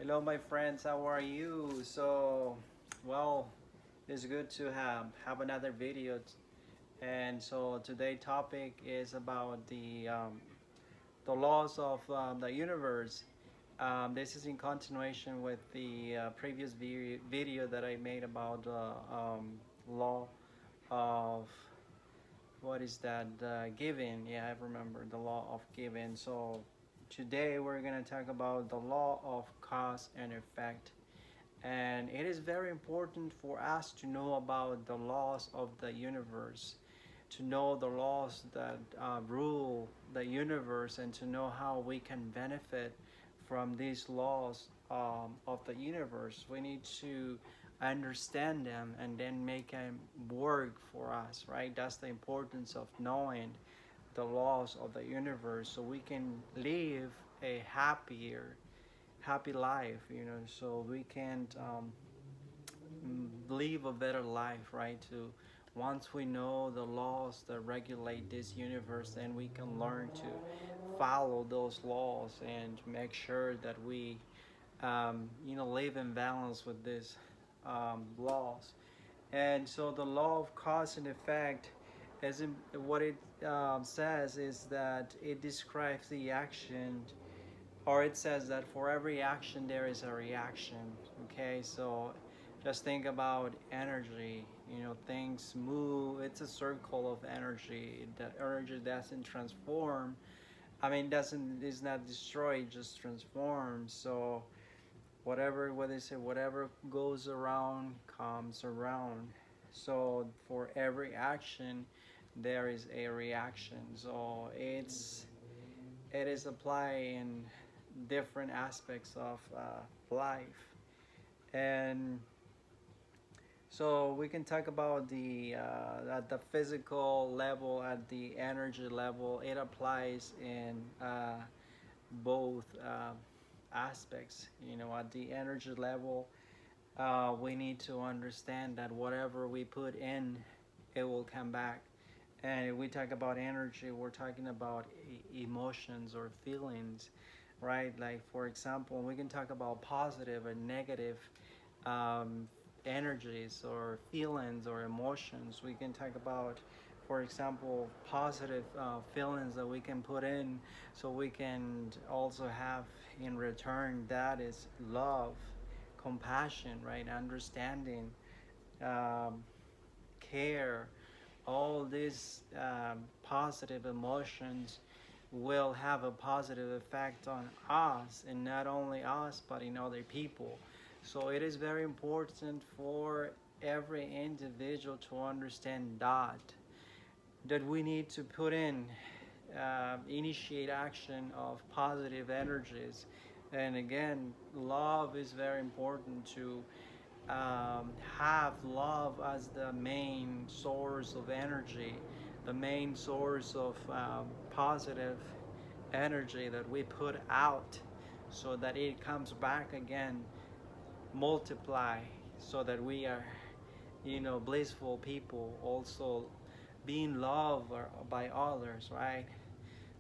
Hello, my friends. How are you? Well, it's good to have another video. And so today topic is about the laws of the universe. This is in continuation with the previous video that I made about law of what is that giving. Yeah, I remember the law of giving. So today we're gonna talk about the law of cause and effect. And it is very important for us to know about the laws of the universe, to know the laws that rule the universe, and to know how we can benefit from these laws of the universe. We need to understand them and then make them work for us, right? That's the importance of knowing the laws of the universe so we can live a happy life, so we can live a better life, right? To once we know the laws that regulate this universe, then we can learn to follow those laws and make sure that we, live in balance with these laws. And so the law of cause and effect, as in what it says, is that it describes the action, or it says that for every action there is a reaction. Okay, so just think about energy. Things move. It's a circle of energy. That energy doesn't transform. I mean, doesn't is not destroyed, just transforms. So what they say, whatever goes around comes around. So for every action there is a reaction. So it is applied in different aspects of life. And so we can talk about the at the physical level, at the energy level. It applies in both aspects. At the energy level, we need to understand that whatever we put in, it will come back. And if we talk about energy, we're talking about emotions or feelings, right? Like, for example, we can talk about positive and negative um, energies or feelings or emotions. We can talk about, for example, positive feelings that we can put in, so we can also have in return that is love, compassion, right? Understanding, um, care. All these positive emotions will have a positive effect on us, and not only us but in other people. So it is very important for every individual to understand that we need to put in initiate action of positive energies. And again, love is very important to have love as the main source of energy, the main source of positive energy that we put out, so that it comes back again, multiply, so that we are, blissful people, also being loved by others, right?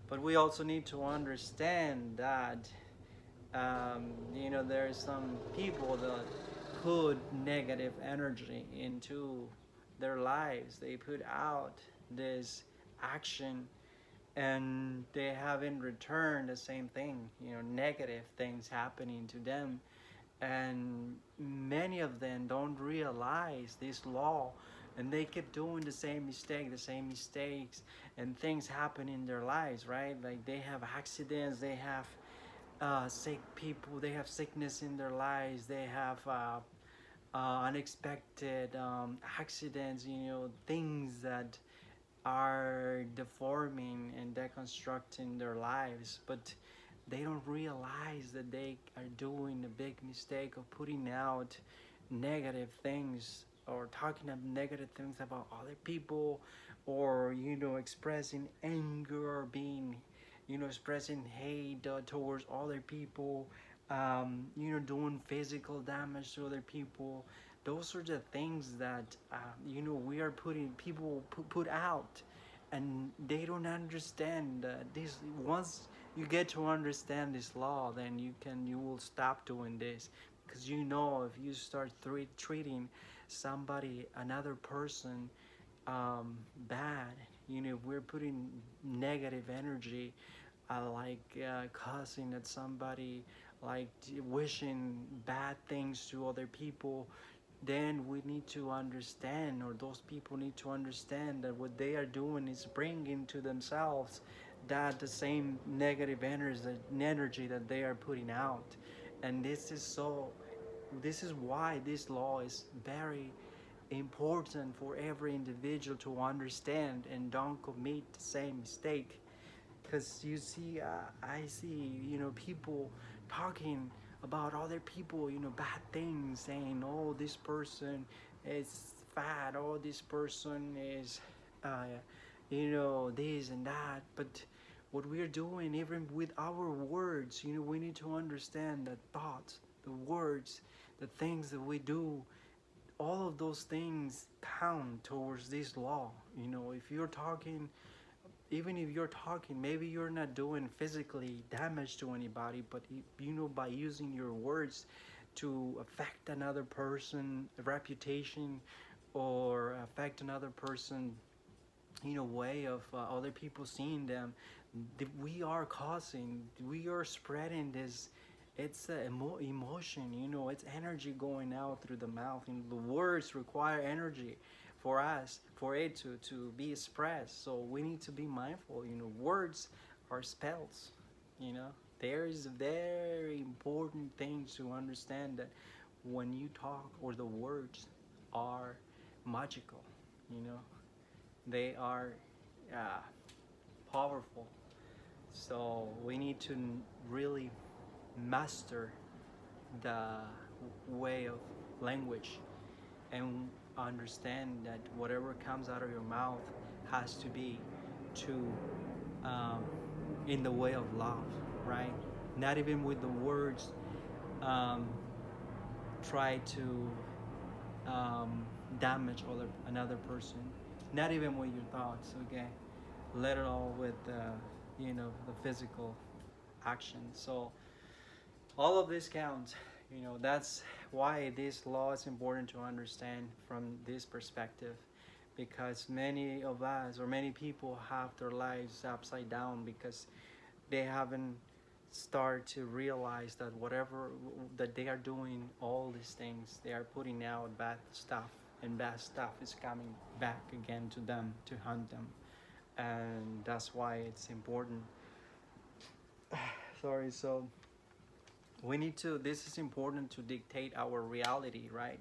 But we also need to understand that there are some people that put negative energy into their lives. They put out this action, and they have in return the same thing, negative things happening to them. And many of them don't realize this law, and they keep doing the same mistakes, and things happen in their lives, right? Like, they have accidents, they have sick people, they have sickness in their lives, they have unexpected accidents, things that are deforming and deconstructing their lives. But they don't realize that they are doing a big mistake of putting out negative things, or talking of negative things about other people, or expressing anger, or being expressing hate towards other people, doing physical damage to other people. Those are the things that we are putting people put out, and they don't understand this. Once you get to understand this law, then you will stop doing this, because you know if you start treating somebody, another person, bad, if we're putting negative energy, cussing at somebody, like wishing bad things to other people, then we need to understand, or those people need to understand, that what they are doing is bringing to themselves that the same negative energy that they are putting out. And this is why this law is very important for every individual to understand and don't commit the same mistake. Because you see, I see, people talking about other people, bad things, saying, oh, this person is fat, oh, this person is, this and that. But what we're doing, even with our words, we need to understand that thoughts, the words, the things that we do, all of those things count towards this law. If you're talking, even if you're talking, maybe you're not doing physically damage to anybody, but by using your words to affect another person's reputation, or affect another person, way of other people seeing them, we are causing, we are spreading this. It's emotion, it's energy going out through the mouth, and the words require energy for us, for it to be expressed. So we need to be mindful. Words are spells. There is a very important thing to understand, that when you talk, or the words are magical. They are uh, powerful. So we need to really master the way of language, and understand that whatever comes out of your mouth has to be to um, in the way of love, right? Not even with the words um, try to damage another person. Not even with your thoughts, okay? Let it all with the physical action. So all of this counts. That's why this law is important to understand from this perspective, because many of us, or many people, have their lives upside down, because they haven't started to realize that whatever that they are doing, all these things, they are putting out bad stuff, and bad stuff is coming back again to them, to hunt them. And that's why it's important. Sorry. So this is important to dictate our reality, right?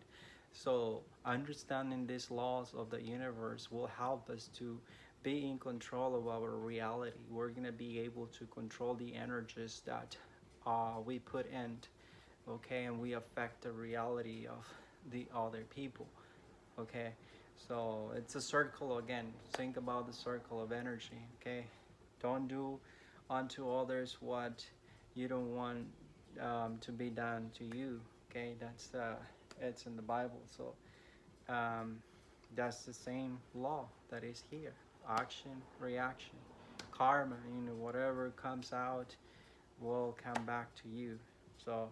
So understanding these laws of the universe will help us to be in control of our reality. We're going to be able to control the energies that we put in, okay? And we affect the reality of the other people, okay? So it's a circle again. Think about the circle of energy, okay? Don't do unto others what you don't want to be done to you, okay? It's in the Bible. So that's the same law that is here. Action, reaction, karma, whatever comes out will come back to you. So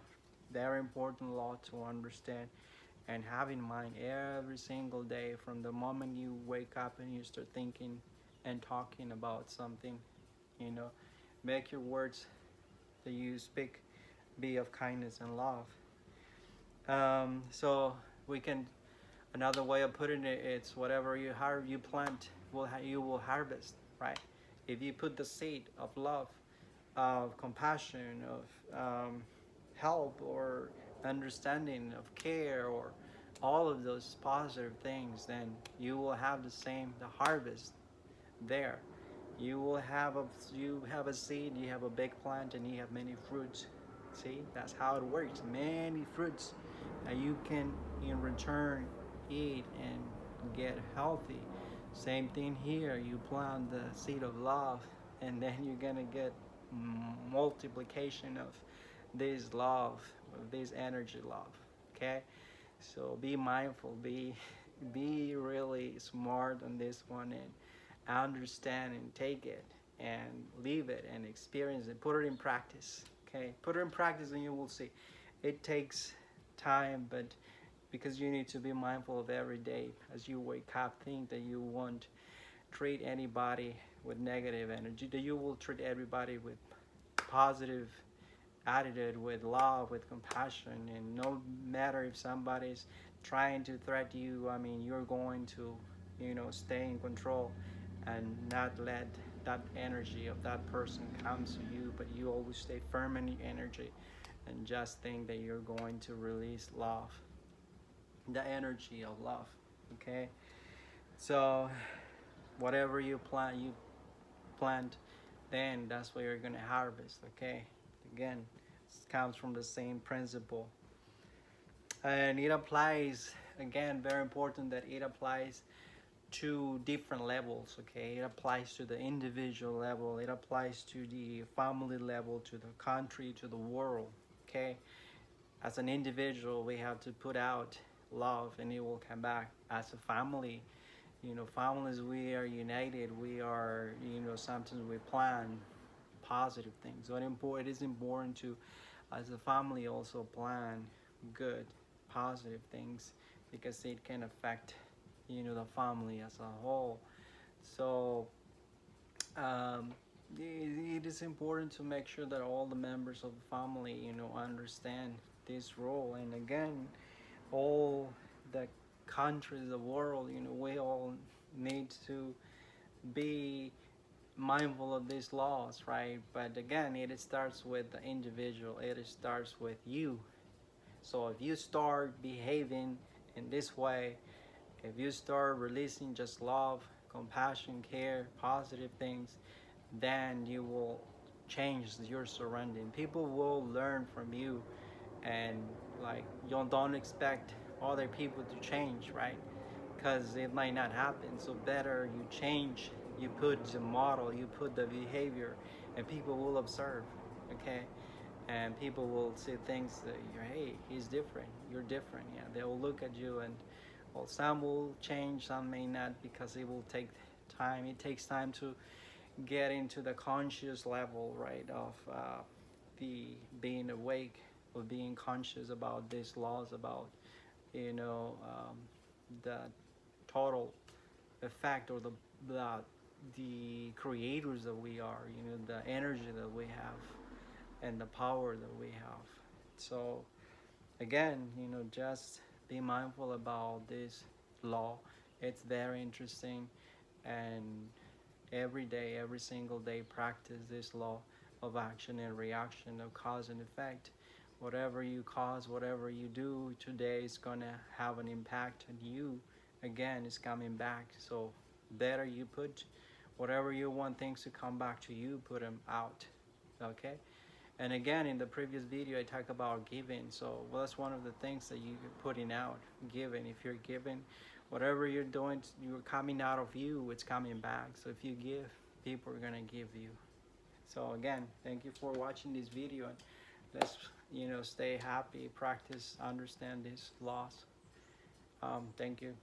very important law to understand and have in mind every single day, from the moment you wake up and you start thinking and talking about something. Make your words that you speak be of kindness and love. So we can, another way of putting it, it's whatever you plant, you will harvest, right? If you put the seed of love, of compassion, of help, or understanding, of care, or all of those positive things, then you will have the harvest there. You have a seed, you have a big plant, and you have many fruits. See, that's how it works. Many fruits that you can in return eat and get healthy. Same thing here. You plant the seed of love, and then you're gonna get multiplication of this love, of this energy love. Okay, so be mindful. Be really smart on this one, and understand and take it, and live it and experience it. Put it in practice. Okay, put it in practice and you will see. It takes time, but because you need to be mindful of every day as you wake up, think that you won't treat anybody with negative energy, that you will treat everybody with positive attitude, with love, with compassion, and no matter if somebody's trying to threaten you, I mean, you're going to, stay in control and not let that energy of that person come to you, but you always stay firm in your energy and just think that you're going to release love, the energy of love. Okay, so whatever you plant, then that's what you're gonna harvest. Okay, again, it comes from the same principle, and it applies, again, very important that it applies to different levels. Okay, it applies to the individual level, it applies to the family level, to the country, to the world. Okay, as an individual we have to put out love and it will come back. As a family, families, we are united, we are, sometimes we plan positive things. So it is important to, as a family, also plan good, positive things, because it can affect, the family as a whole. So it is important to make sure that all the members of the family, understand this role. And again, all the countries, the world, we all need to be mindful of these laws, right? But again, it starts with the individual, it starts with you. So if you start behaving in this way, if you start releasing just love, compassion, care, positive things, then you will change your surrounding. People will learn from you, and like, you don't expect other people to change, right? Because it might not happen. So better you change, you put the model, you put the behavior, and people will observe. Okay, and people will see things that you're, hey, he's different, you're different. Yeah, they will look at you, and well, some will change, some may not, because it will take time. It takes time to get into the conscious level, right, of the being awake, of being conscious about these laws, about, the total effect, or the creators that we are, the energy that we have and the power that we have. So again, just be mindful about this law. It's very interesting, and every day, every single day, practice this law of action and reaction, of cause and effect. Whatever you cause, whatever you do today is gonna have an impact on you. Again, it's coming back. So better you put whatever you want things to come back to you, put them out. Okay. And again, in the previous video, I talked about giving. So that's one of the things that you're putting out, giving. If you're giving, whatever you're doing, you're coming out of you, it's coming back. So if you give, people are gonna give you. So again, thank you for watching this video, and let's, stay happy, practice, understand these laws. Thank you.